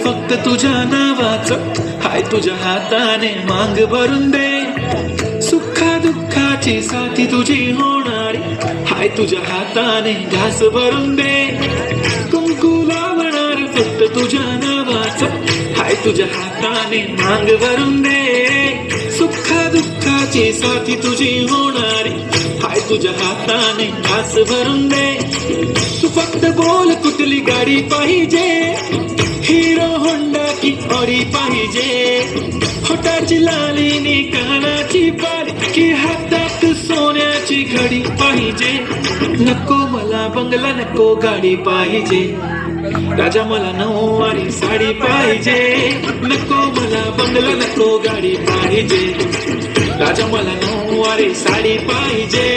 फक्त तुझ्या नावाचं, हाय तुझ्या हाताने मांग भरून दे. सुखा दुःखाची साथी तुझी होणारी, हाय तुझ्या हाताने घास भरून दे. कुंकू लावणार फक्त तुझ्या नावाचं, हाय तुझ्या हाताने मांग भरून दे. सुखा दुःखाची साथी तुझी होणारी, हाय तुझ्या हाताने घास भरून दे. तू फक्त बोल कुठली गाडी पाहिजे, हिरो होंडा की ऑडी पाहिजे. होटाची लालीनी कानाची बारी, की हातात सोन्याची घडी पाहिजे. नको मला बंगला, नको गाडी पाहिजे. राजा मला नऊवारी साडी पाहिजे. नको मला बंगला, नको गाडी पाहिजे. राजा मला नऊवारी साडी पाहिजे.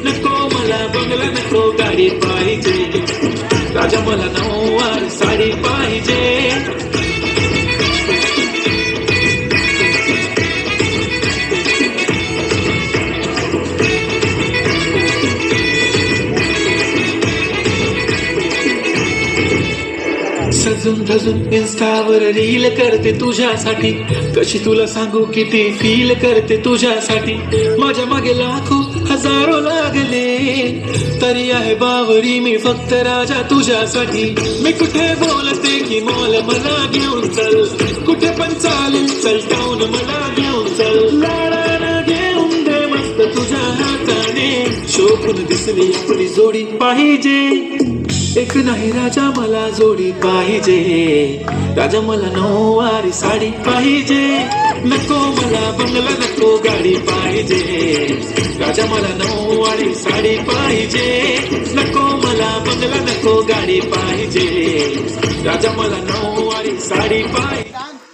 नको मला बंगला, नको गाडी पाहिजे. राजा मला नऊवारी साडी पाहिजे. सजून धजून इन्स्टावर रील करते तुझ्यासाठी, कशी तुला सांगू किती फील करते तुझ्यासाठी. माझ्या मागे लाखो हजारो लागले, तरी आहे बावरी मी फक्त राजा तुझ्यासाठी. मी कुठे बोलते की मॉल मला घेऊन चल, कुठे पण चालेल चल टाऊन मला घेऊन चल. लाडानं घेऊन दे मस्त तुझ्या हाताने, शोभून दिसली आपली जोडी पाहिजे. एक नाही राजा मला जोडी पाहिजे. राजा मला नऊवारी साडी पाहिजे. नको मला बंगला, नको गाडी पाहिजे. राजा मला नऊवारी साडी पाहिजे. नको मला बंगला, नको गाडी पाहिजे. राजा मला नऊवारी साडी पाहिजे.